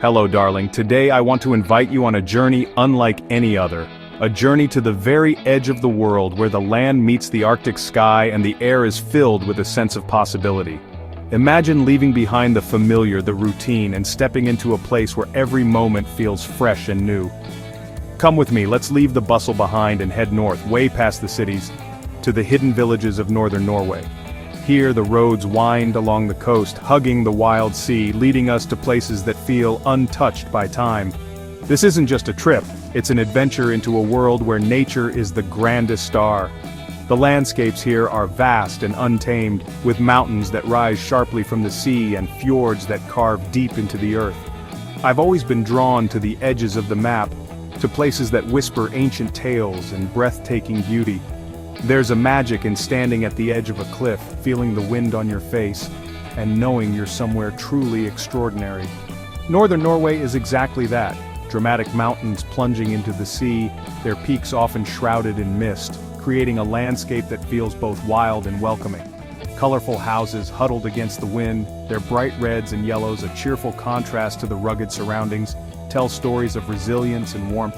Hello, darling. Today I want to invite you on a journey unlike any other. A journey to the very edge of the world where the land meets the Arctic sky and the air is filled with a sense of possibility. Imagine leaving behind the familiar, the routine, and stepping into a place where every moment feels fresh and new. Come with me, let's leave the bustle behind and head north, way past the cities, to the hidden villages of northern Norway. Here the roads wind along the coast, hugging the wild sea, leading us to places that feel untouched by time. This isn't just a trip, it's an adventure into a world where nature is the grandest star. The landscapes here are vast and untamed, with mountains that rise sharply from the sea and fjords that carve deep into the earth. I've always been drawn to the edges of the map, to places that whisper ancient tales and breathtaking beauty. There's a magic in standing at the edge of a cliff, feeling the wind on your face, and knowing you're somewhere truly extraordinary. Northern Norway is exactly that. Dramatic mountains plunging into the sea, their peaks often shrouded in mist, creating a landscape that feels both wild and welcoming. Colorful houses huddled against the wind, their bright reds and yellows, a cheerful contrast to the rugged surroundings, tell stories of resilience and warmth.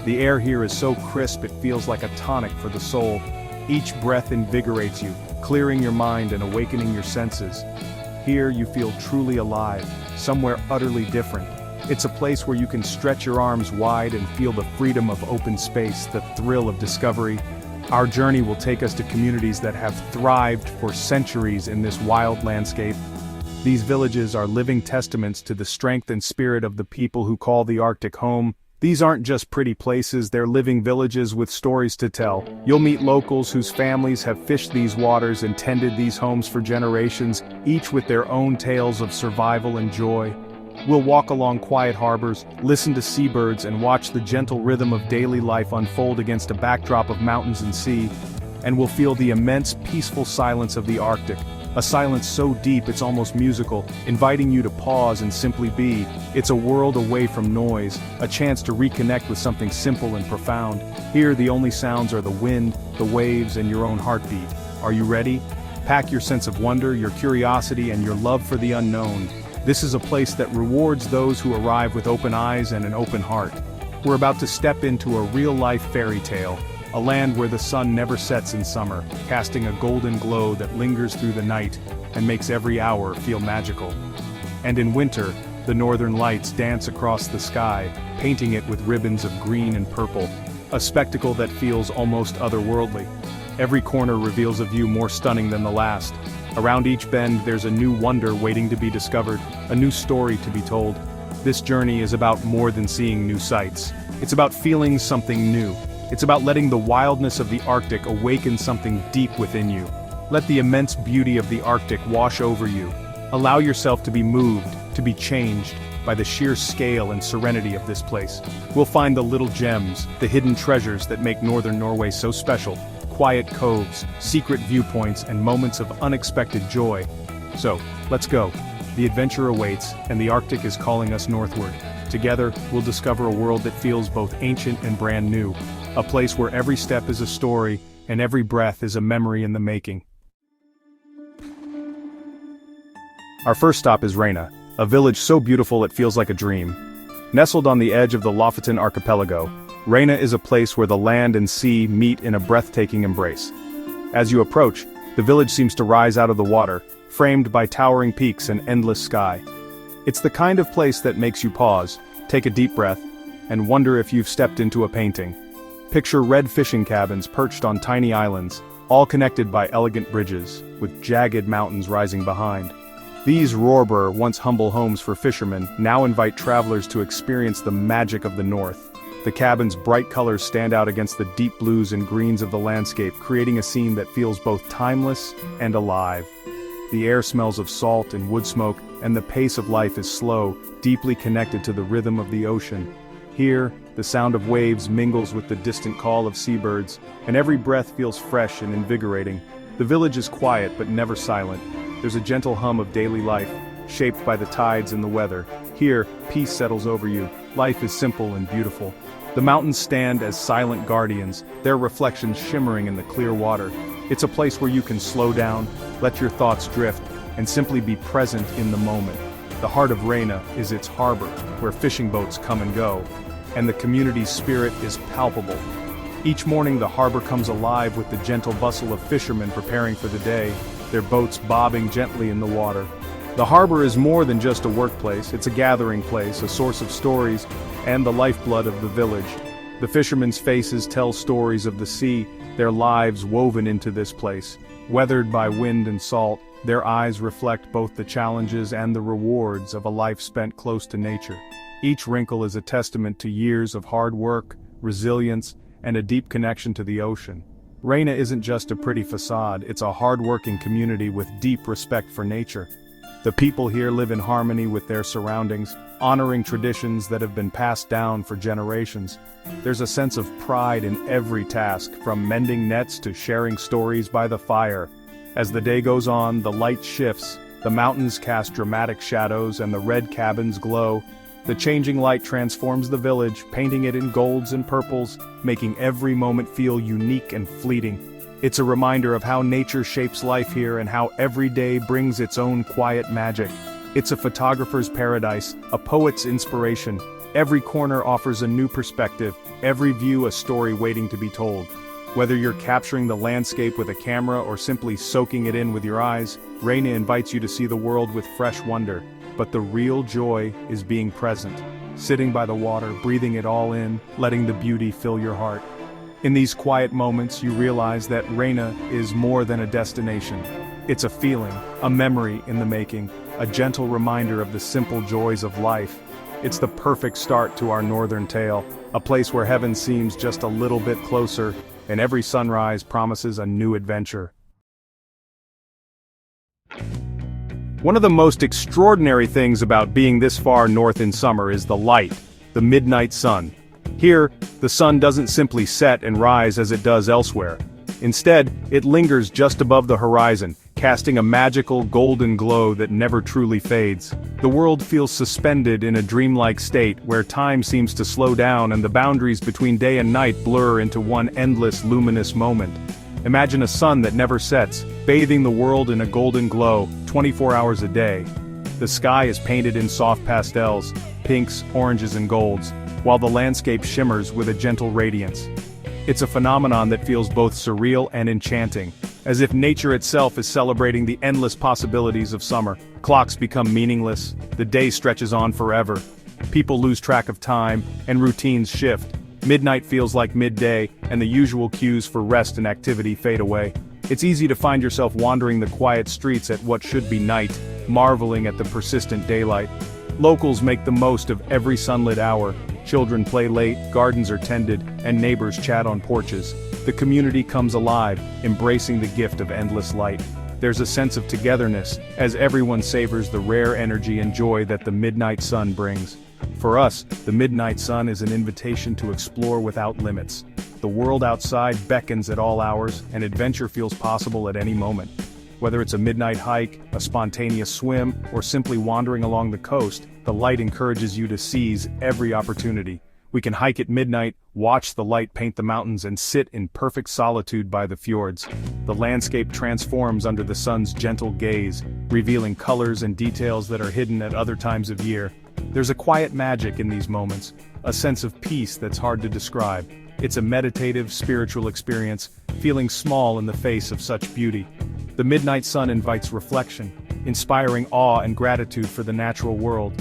The air here is so crisp it feels like a tonic for the soul. Each breath invigorates you, clearing your mind and awakening your senses. Here you feel truly alive, somewhere utterly different. It's a place where you can stretch your arms wide and feel the freedom of open space, the thrill of discovery. Our journey will take us to communities that have thrived for centuries in this wild landscape. These villages are living testaments to the strength and spirit of the people who call the Arctic home. These aren't just pretty places, they're living villages with stories to tell. You'll meet locals whose families have fished these waters and tended these homes for generations, each with their own tales of survival and joy. We'll walk along quiet harbors, listen to seabirds, and watch the gentle rhythm of daily life unfold against a backdrop of mountains and sea. And we'll feel the immense, peaceful silence of the Arctic. A silence so deep it's almost musical, inviting you to pause and simply be. It's a world away from noise, a chance to reconnect with something simple and profound. Here the only sounds are the wind, the waves, and your own heartbeat. Are you ready? Pack your sense of wonder, your curiosity, and your love for the unknown. This is a place that rewards those who arrive with open eyes and an open heart. We're about to step into a real-life fairy tale. A land where the sun never sets in summer, casting a golden glow that lingers through the night and makes every hour feel magical. And in winter, the northern lights dance across the sky, painting it with ribbons of green and purple, a spectacle that feels almost otherworldly. Every corner reveals a view more stunning than the last. Around each bend there's a new wonder waiting to be discovered, a new story to be told. This journey is about more than seeing new sights. It's about feeling something new. It's about letting the wildness of the Arctic awaken something deep within you. Let the immense beauty of the Arctic wash over you. Allow yourself to be moved, to be changed, by the sheer scale and serenity of this place. We'll find the little gems, the hidden treasures that make northern Norway so special. Quiet coves, secret viewpoints, and moments of unexpected joy. So, let's go. The adventure awaits, and the Arctic is calling us northward. Together, we'll discover a world that feels both ancient and brand new. A place where every step is a story, and every breath is a memory in the making. Our first stop is Reyna, a village so beautiful it feels like a dream. Nestled on the edge of the Lofoten archipelago, Reyna is a place where the land and sea meet in a breathtaking embrace. As you approach, the village seems to rise out of the water, framed by towering peaks and endless sky. It's the kind of place that makes you pause, take a deep breath, and wonder if you've stepped into a painting. Picture red fishing cabins perched on tiny islands, all connected by elegant bridges, with jagged mountains rising behind. These Rorbur, once humble homes for fishermen, now invite travelers to experience the magic of the north. The cabins' bright colors stand out against the deep blues and greens of the landscape, creating a scene that feels both timeless and alive. The air smells of salt and wood smoke, and the pace of life is slow, deeply connected to the rhythm of the ocean. Here, the sound of waves mingles with the distant call of seabirds, and every breath feels fresh and invigorating. The village is quiet but never silent. There's a gentle hum of daily life, shaped by the tides and the weather. Here, peace settles over you. Life is simple and beautiful. The mountains stand as silent guardians, their reflections shimmering in the clear water. It's a place where you can slow down, let your thoughts drift, and simply be present in the moment. The heart of Reina is its harbor, where fishing boats come and go, and the community's spirit is palpable. Each morning the harbor comes alive with the gentle bustle of fishermen preparing for the day, their boats bobbing gently in the water. The harbor is more than just a workplace, it's a gathering place, a source of stories, and the lifeblood of the village. The fishermen's faces tell stories of the sea, their lives woven into this place. Weathered by wind and salt, their eyes reflect both the challenges and the rewards of a life spent close to nature. Each wrinkle is a testament to years of hard work, resilience, and a deep connection to the ocean. Reina isn't just a pretty facade, it's a hard-working community with deep respect for nature. The people here live in harmony with their surroundings, honoring traditions that have been passed down for generations. There's a sense of pride in every task, from mending nets to sharing stories by the fire. As the day goes on, the light shifts, the mountains cast dramatic shadows and the red cabins glow. The changing light transforms the village, painting it in golds and purples, making every moment feel unique and fleeting. It's a reminder of how nature shapes life here and how every day brings its own quiet magic. It's a photographer's paradise, a poet's inspiration. Every corner offers a new perspective, every view a story waiting to be told. Whether you're capturing the landscape with a camera or simply soaking it in with your eyes, Reina invites you to see the world with fresh wonder. But the real joy is being present, sitting by the water, breathing it all in, letting the beauty fill your heart. In these quiet moments, you realize that Reina is more than a destination. It's a feeling, a memory in the making, a gentle reminder of the simple joys of life. It's the perfect start to our northern tale, a place where heaven seems just a little bit closer, and every sunrise promises a new adventure. One of the most extraordinary things about being this far north in summer is the light, the midnight sun. Here, the sun doesn't simply set and rise as it does elsewhere. Instead, it lingers just above the horizon, casting a magical golden glow that never truly fades. The world feels suspended in a dreamlike state where time seems to slow down and the boundaries between day and night blur into one endless luminous moment. Imagine a sun that never sets, bathing the world in a golden glow, 24 hours a day. The sky is painted in soft pastels, pinks, oranges and golds, while the landscape shimmers with a gentle radiance. It's a phenomenon that feels both surreal and enchanting, as if nature itself is celebrating the endless possibilities of summer. Clocks become meaningless, the day stretches on forever. People lose track of time, and routines shift. Midnight feels like midday, and the usual cues for rest and activity fade away. It's easy to find yourself wandering the quiet streets at what should be night, marveling at the persistent daylight. Locals make the most of every sunlit hour. Children play late, gardens are tended, and neighbors chat on porches. The community comes alive, embracing the gift of endless light. There's a sense of togetherness, as everyone savors the rare energy and joy that the midnight sun brings. For us, the midnight sun is an invitation to explore without limits. The world outside beckons at all hours, and adventure feels possible at any moment. Whether it's a midnight hike, a spontaneous swim, or simply wandering along the coast, the light encourages you to seize every opportunity. We can hike at midnight, watch the light paint the mountains, and sit in perfect solitude by the fjords. The landscape transforms under the sun's gentle gaze, revealing colors and details that are hidden at other times of year. There's a quiet magic in these moments, a sense of peace that's hard to describe. It's a meditative, spiritual experience, feeling small in the face of such beauty. The midnight sun invites reflection, inspiring awe and gratitude for the natural world.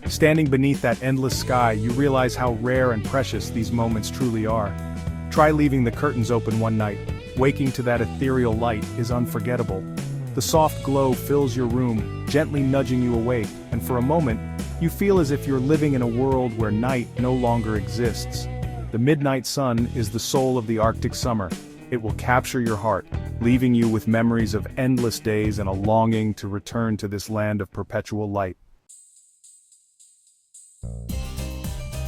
Standing beneath that endless sky, you realize how rare and precious these moments truly are. Try leaving the curtains open one night. Waking to that ethereal light is unforgettable. The soft glow fills your room, gently nudging you awake, and for a moment, you feel as if you're living in a world where night no longer exists. The midnight sun is the soul of the Arctic summer. It will capture your heart, leaving you with memories of endless days and a longing to return to this land of perpetual light.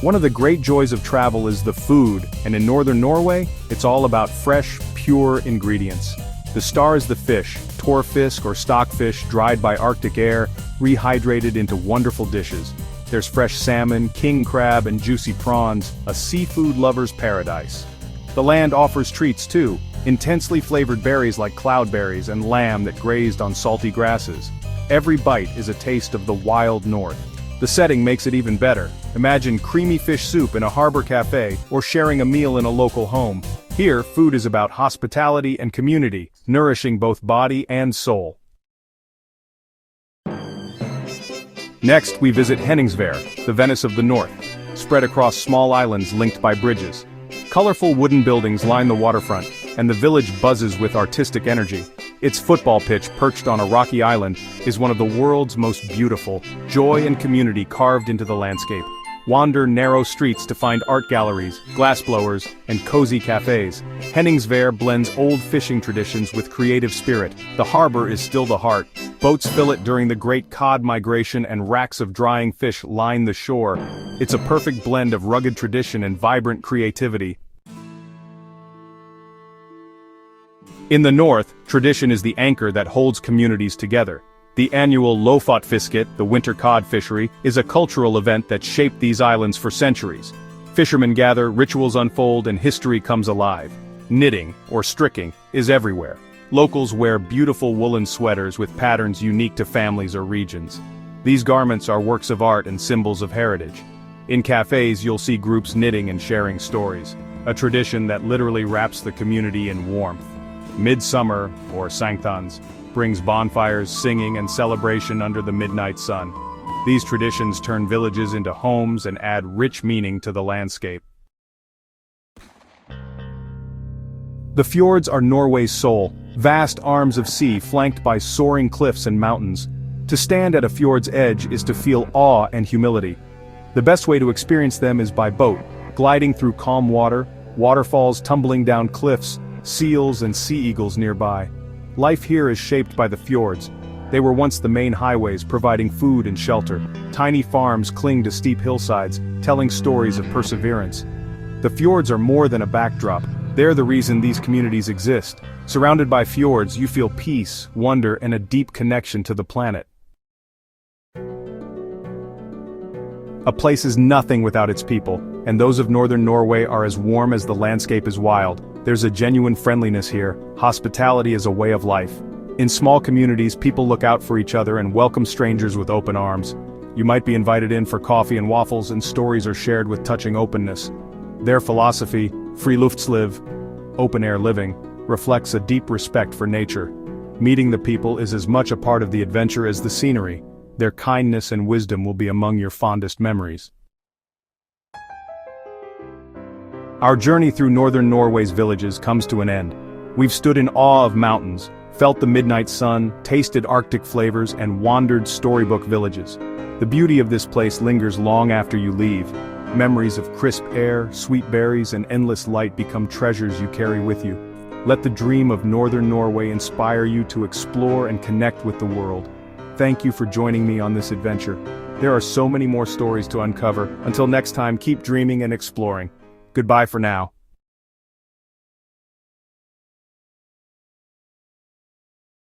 One of the great joys of travel is the food, and in northern Norway, it's all about fresh, pure ingredients. The star is the fish, torfisk or stockfish dried by Arctic air, rehydrated into wonderful dishes. There's fresh salmon, king crab, and juicy prawns, a seafood lover's paradise. The land offers treats too, intensely flavored berries like cloudberries and lamb that grazed on salty grasses. Every bite is a taste of the wild north. The setting makes it even better. Imagine creamy fish soup in a harbor cafe or sharing a meal in a local home. Here, food is about hospitality and community, nourishing both body and soul. Next, we visit Henningsvær, the Venice of the North, spread across small islands linked by bridges. Colorful wooden buildings line the waterfront, and the village buzzes with artistic energy. Its football pitch, perched on a rocky island, is one of the world's most beautiful. Joy and community carved into the landscape. Wander narrow streets to find art galleries, glassblowers, and cozy cafes. Henningsvær blends old fishing traditions with creative spirit. The harbor is still the heart. Boats fill it during the great cod migration, and racks of drying fish line the shore. It's a perfect blend of rugged tradition and vibrant creativity. In the north, tradition is the anchor that holds communities together. The annual Lofotfisket, the winter cod fishery, is a cultural event that shaped these islands for centuries. Fishermen gather, rituals unfold, and history comes alive. Knitting, or stricking, is everywhere. Locals wear beautiful woolen sweaters with patterns unique to families or regions. These garments are works of art and symbols of heritage. In cafes, you'll see groups knitting and sharing stories, a tradition that literally wraps the community in warmth. Midsummer, or Sanctans, brings bonfires, singing, and celebration under the midnight sun. These traditions turn villages into homes and add rich meaning to the landscape. The fjords are Norway's soul, vast arms of sea flanked by soaring cliffs and mountains. To stand at a fjord's edge is to feel awe and humility. The best way to experience them is by boat, gliding through calm water, waterfalls tumbling down cliffs, seals and sea eagles nearby. Life here is shaped by the fjords. They were once the main highways, providing food and shelter. Tiny farms cling to steep hillsides, telling stories of perseverance. The fjords are more than a backdrop. They're the reason these communities exist. Surrounded by fjords, you feel peace, wonder, and a deep connection to the planet. A place is nothing without its people, and those of northern Norway are as warm as the landscape is wild. There's a genuine friendliness here. Hospitality is a way of life. In small communities, people look out for each other and welcome strangers with open arms. You might be invited in for coffee and waffles, and stories are shared with touching openness. Their philosophy, friluftsliv, open-air living, reflects a deep respect for nature. Meeting the people is as much a part of the adventure as the scenery. Their kindness and wisdom will be among your fondest memories. Our journey through northern Norway's villages comes to an end. We've stood in awe of mountains, felt the midnight sun, tasted Arctic flavors, and wandered storybook villages. The beauty of this place lingers long after you leave. Memories of crisp air, sweet berries, and endless light become treasures you carry with you. Let the dream of northern Norway inspire you to explore and connect with the world. Thank you for joining me on this adventure. There are so many more stories to uncover. Until next time, keep dreaming and exploring. Goodbye for now.